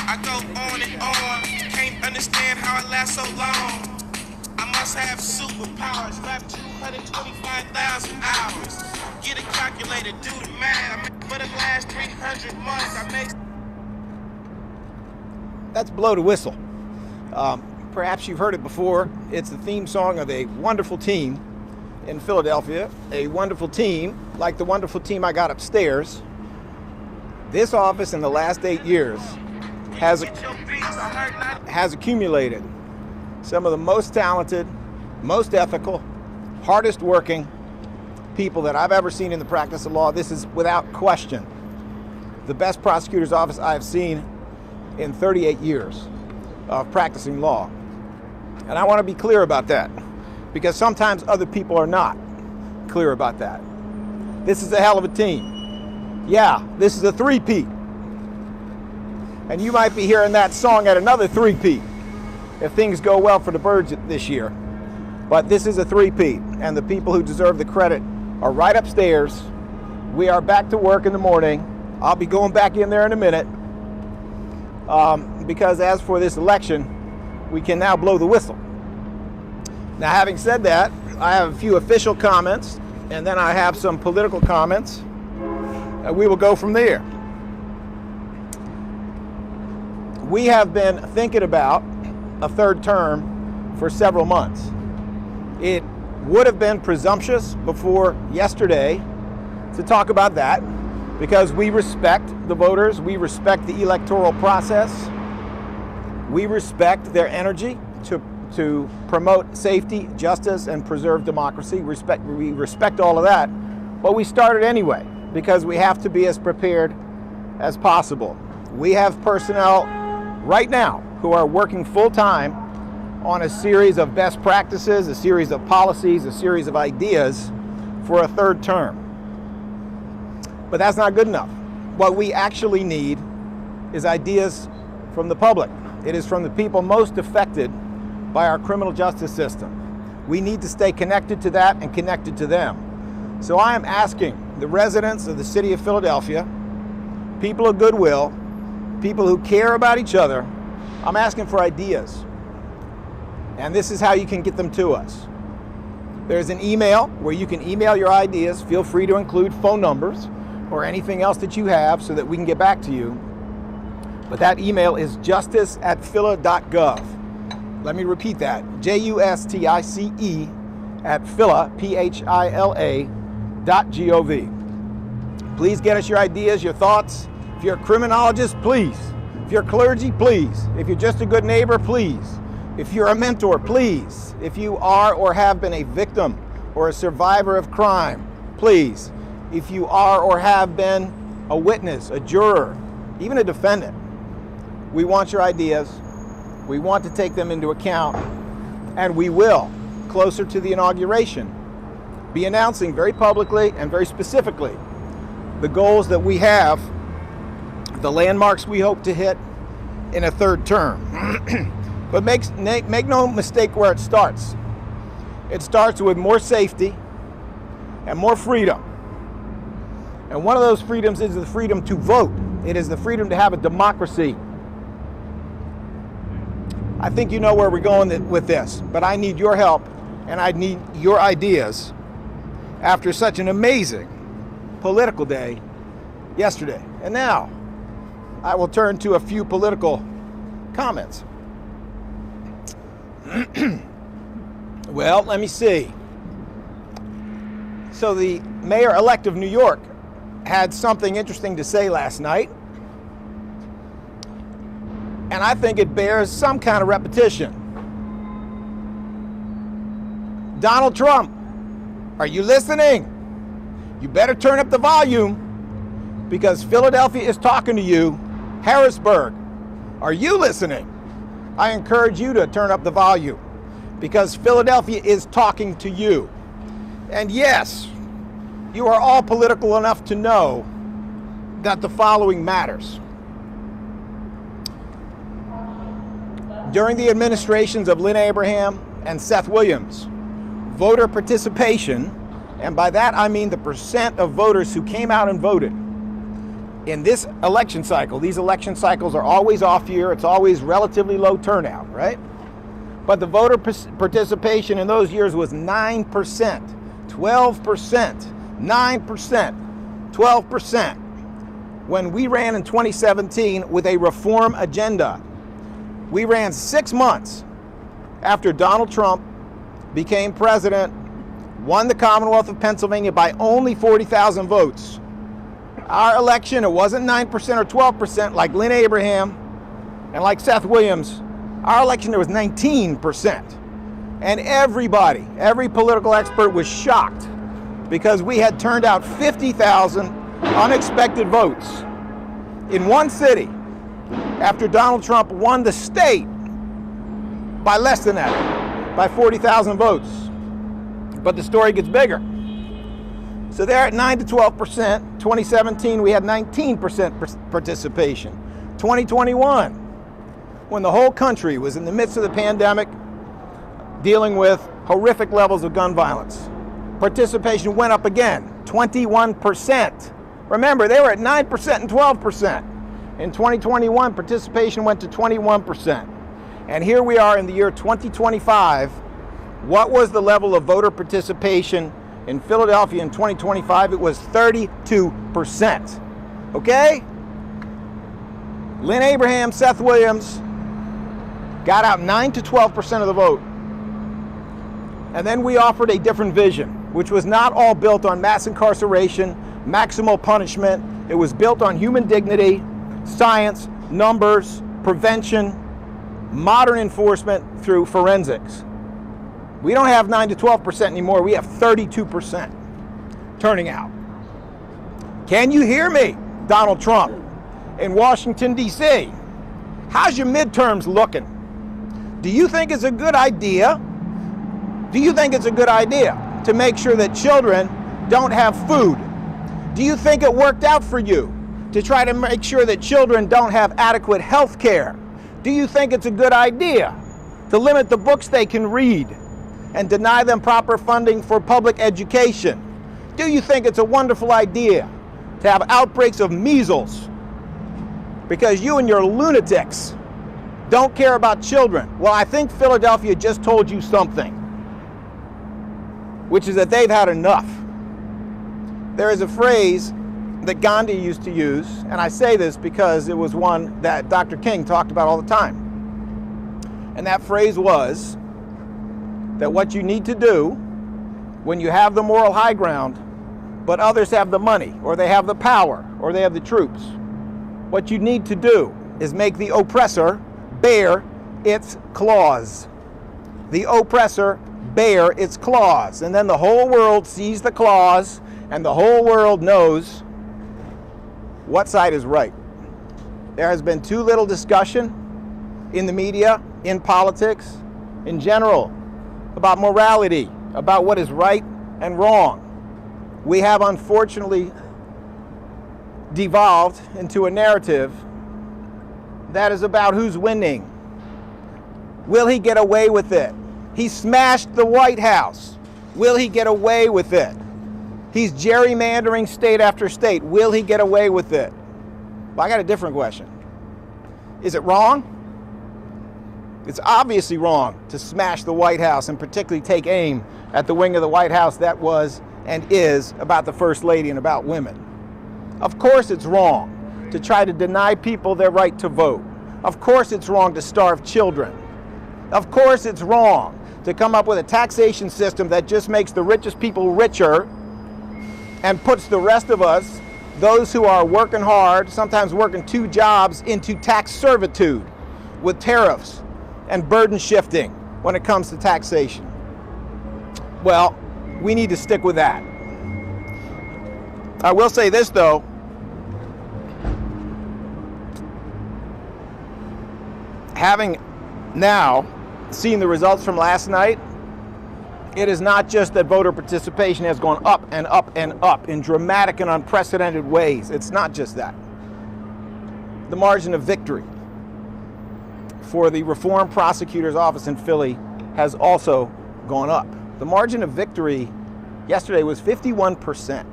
I go on and on, can't understand how I last so long. I must have superpowers, left 225,000 hours. Get a calculator, do the math. For the last 300 months, I make... That's Blow the Whistle. Perhaps you've heard it before. It's the theme song of a wonderful team in Philadelphia. A wonderful team, like the wonderful team I got upstairs. This office in the last 8 years has accumulated some of the most talented, most ethical, hardest working people that I've ever seen in the practice of law. This is without question the best prosecutor's office I've seen in 38 years of practicing law. And I want to be clear about that, because sometimes other people are not clear about that. This is a hell of a team. Yeah, this is a three-peat. And you might be hearing that song at another three-peat if things go well for the Birds this year. But this is a three-peat, and the people who deserve the credit are right upstairs. We are back to work in the morning. I'll be going back in there in a minute, because as for this election, we can now blow the whistle. Now, having said that, I have a few official comments, and then I have some political comments, and we will go from there. We have been thinking about a third term for several months. It would have been presumptuous before yesterday to talk about that, because we respect the voters, we respect the electoral process, we respect their energy to promote safety, justice, and preserve democracy. We respect all of that, but we started anyway because we have to be as prepared as possible. We have personnel right now who are working full-time on a series of best practices, a series of policies, a series of ideas for a third term. But that's not good enough. What we actually need is ideas from the public. It is from the people most affected by our criminal justice system. We need to stay connected to that and connected to them. So I am asking the residents of the city of Philadelphia, people of goodwill, people who care about each other, I'm asking for ideas. And this is how you can get them to us. There's an email where you can email your ideas. Feel free to include phone numbers or anything else that you have so that we can get back to you. But that email is justice@phila.gov. Let me repeat that. justice@phila.gov. Please get us your ideas, your thoughts. If you're a criminologist, please. If you're clergy, please. If you're just a good neighbor, please. If you're a mentor, please. If you are or have been a victim or a survivor of crime, please. If you are or have been a witness, a juror, even a defendant, we want your ideas. We want to take them into account, and we will, closer to the inauguration, be announcing very publicly and very specifically the goals that we have, the landmarks we hope to hit in a third term. But make no mistake where it starts. It starts with more safety and more freedom. And one of those freedoms is the freedom to vote. It is the freedom to have a democracy. I think you know where we're going with this, but I need your help and I need your ideas after such an amazing political day yesterday. And now I will turn to a few political comments. Well, let me see. So the mayor-elect of New York had something interesting to say last night, and I think it bears some kind of repetition. Donald Trump, are you listening? You better turn up the volume, because Philadelphia is talking to you. Harrisburg, are you listening? I encourage you to turn up the volume, because Philadelphia is talking to you. And yes, you are all political enough to know that the following matters. During the administrations of Lynn Abraham and Seth Williams, voter participation, and by that I mean the percent of voters who came out and voted, in this election cycle, these election cycles are always off year, it's always relatively low turnout, right? But the voter participation in those years was 9%, 12%, 9%, 12%. When we ran in 2017 with a reform agenda, we ran 6 months after Donald Trump became president, won the Commonwealth of Pennsylvania by only 40,000 votes. Our election, it wasn't 9% or 12% like Lynn Abraham and like Seth Williams. Our election, there was 19%. And everybody, every political expert was shocked because we had turned out 50,000 unexpected votes in one city after Donald Trump won the state by less than that, by 40,000 votes. But the story gets bigger. So they're at 9 to 12%. 2017, we had 19% participation. 2021, when the whole country was in the midst of the pandemic, dealing with horrific levels of gun violence, participation went up again, 21%. Remember, they were at 9% and 12%. In 2021, participation went to 21%. And here we are in the year 2025. What was the level of voter participation in Philadelphia in 2025? It was 32%. Okay? Lynn Abraham, Seth Williams got out 9 to 12% of the vote. And then we offered a different vision, which was not all built on mass incarceration, maximal punishment. It was built on human dignity, science, numbers, prevention, modern enforcement through forensics. We don't have 9 to 12% anymore. We have 32% turning out. Can you hear me, Donald Trump, in Washington, D.C.? How's your midterms looking? Do you think it's a good idea? Do you think it's a good idea to make sure that children don't have food? Do you think it worked out for you to try to make sure that children don't have adequate health care? Do you think it's a good idea to limit the books they can read and deny them proper funding for public education? Do you think it's a wonderful idea to have outbreaks of measles because you and your lunatics don't care about children? Well, I think Philadelphia just told you something, which is that they've had enough. There is a phrase that Gandhi used to use, and I say this because it was one that Dr. King talked about all the time. And that phrase was that what you need to do when you have the moral high ground, but others have the money, or they have the power, or they have the troops, what you need to do is make the oppressor bear its claws. The oppressor bear its claws. And then the whole world sees the claws, and the whole world knows what side is right. There has been too little discussion in the media, in politics, in general, about morality, about what is right and wrong. We have unfortunately devolved into a narrative that is about who's winning. Will he get away with it? He smashed the White House. Will he get away with it? He's gerrymandering state after state. Will he get away with it? Well, I got a different question. Is it wrong? It's obviously wrong to smash the White House and particularly take aim at the wing of the White House that was and is about the First Lady and about women. Of course it's wrong to try to deny people their right to vote. Of course it's wrong to starve children. Of course it's wrong to come up with a taxation system that just makes the richest people richer and puts the rest of us, those who are working hard, sometimes working 2 jobs, into tax servitude with tariffs and burden shifting when it comes to taxation. Well, we need to stick with that. I will say this though, having now seen the results from last night, it is not just that voter participation has gone up and up and up in dramatic and unprecedented ways. It's not just that. The margin of victory for the Reform Prosecutor's Office in Philly has also gone up. The margin of victory yesterday was 51%.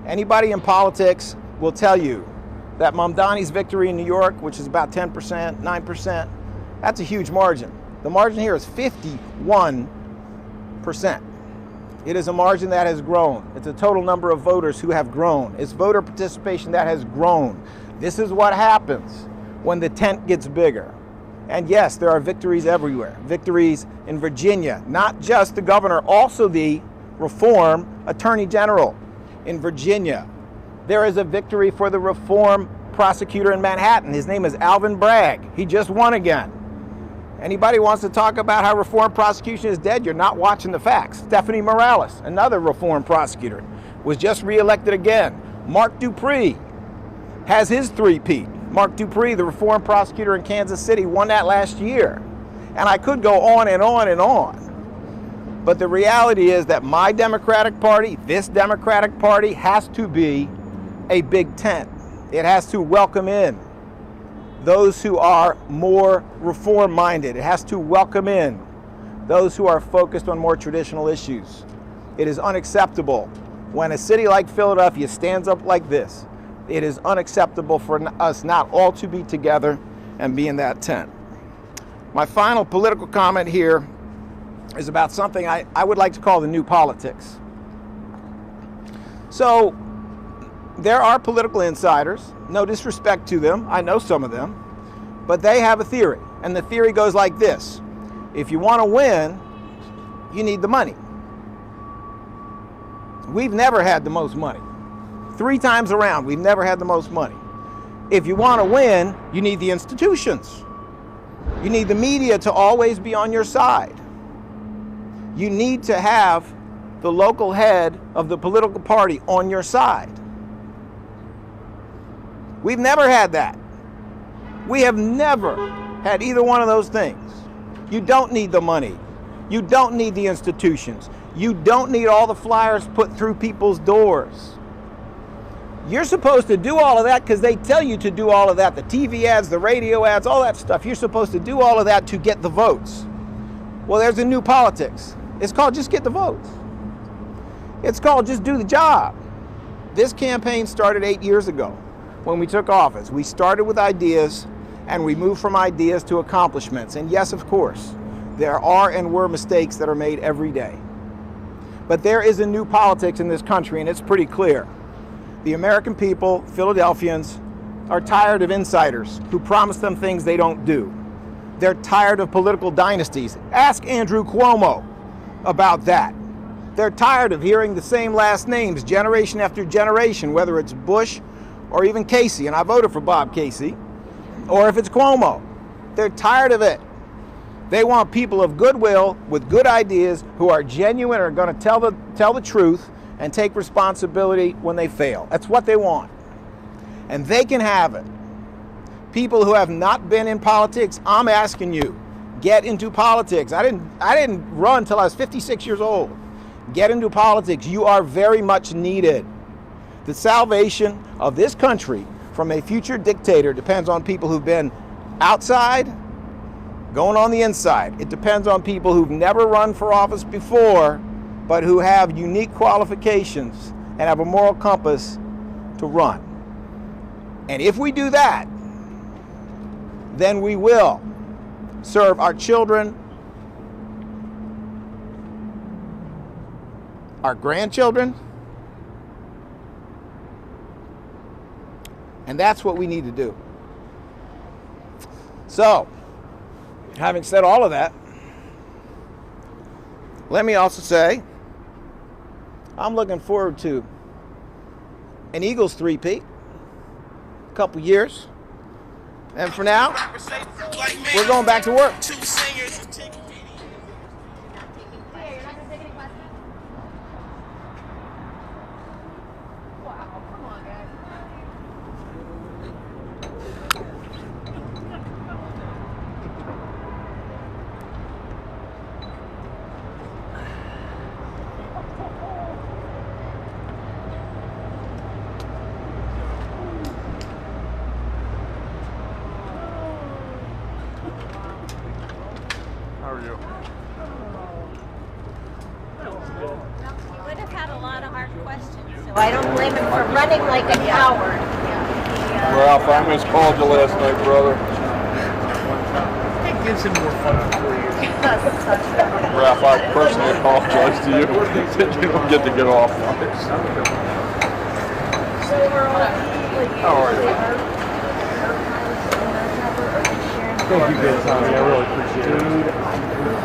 Anybody in politics will tell you that Mamdani's victory in New York, which is about 10%, 9%, that's a huge margin. The margin here is 51%. It is a margin that has grown. It's a total number of voters who have grown. It's voter participation that has grown. This is what happens when the tent gets bigger. And yes, there are victories everywhere. Victories in Virginia, not just the governor, also the reform attorney general in Virginia. There is a victory for the reform prosecutor in Manhattan. His name is Alvin Bragg. He just won again. Anybody wants to talk about how reform prosecution is dead, you're not watching the facts. Stephanie Morales, another reform prosecutor, was just reelected again. Mark Dupree has his three-peat. Mark Dupree, the reform prosecutor in Kansas City, won that last year. And I could go on and on and on. But the reality is that my Democratic Party, this Democratic Party, has to be a big tent. It has to welcome in those who are more reform-minded. It has to welcome in those who are focused on more traditional issues. It is unacceptable when a city like Philadelphia stands up like this. It is unacceptable for us not all to be together and be in that tent. My final political comment here is about something I would like to call the new politics. So there are political insiders, no disrespect to them, I know some of them, but they have a theory, and the theory goes like this: if you want to win, you need the money. We've never had the most money. 3 times around, we've never had the most money. If you want to win, you need the institutions. You need the media to always be on your side. You need to have the local head of the political party on your side. We've never had that. We have never had either one of those things. You don't need the money. You don't need the institutions. You don't need all the flyers put through people's doors. You're supposed to do all of that because they tell you to do all of that. The TV ads, the radio ads, all that stuff. You're supposed to do all of that to get the votes. Well, there's a new politics. It's called just get the votes. It's called just do the job. This campaign started 8 years ago when we took office. We started with ideas and we moved from ideas to accomplishments. And yes, of course, there are and were mistakes that are made every day. But there is a new politics in this country, and it's pretty clear. The American people, Philadelphians, are tired of insiders who promise them things they don't do. They're tired of political dynasties. Ask Andrew Cuomo about that. They're tired of hearing the same last names generation after generation, whether it's Bush or even Casey, and I voted for Bob Casey, or if it's Cuomo. They're tired of it. They want people of goodwill with good ideas who are genuine, are going to tell the truth and take responsibility when they fail. That's what they want. And they can have it. People who have not been in politics, I'm asking you, get into politics. I didn't run until I was 56 years old. Get into politics. You are very much needed. The salvation of this country from a future dictator depends on people who've been outside, going on the inside. It depends on people who've never run for office before, but who have unique qualifications and have a moral compass to run. And if we do that, then we will serve our children, our grandchildren, and that's what we need to do. So, having said all of that, let me also say, I'm looking forward to an Eagles three-peat, a couple years. And for now, we're going back to work. Two singers. How are you? He would have had a lot of hard questions, so I don't blame him for running like a coward. Ralph, I miscalled you last night, brother. It gives him more fun for you. Ralph, I personally apologize to you that you don't get to get off on it. How are you? Thank you guys, honey. I really appreciate it.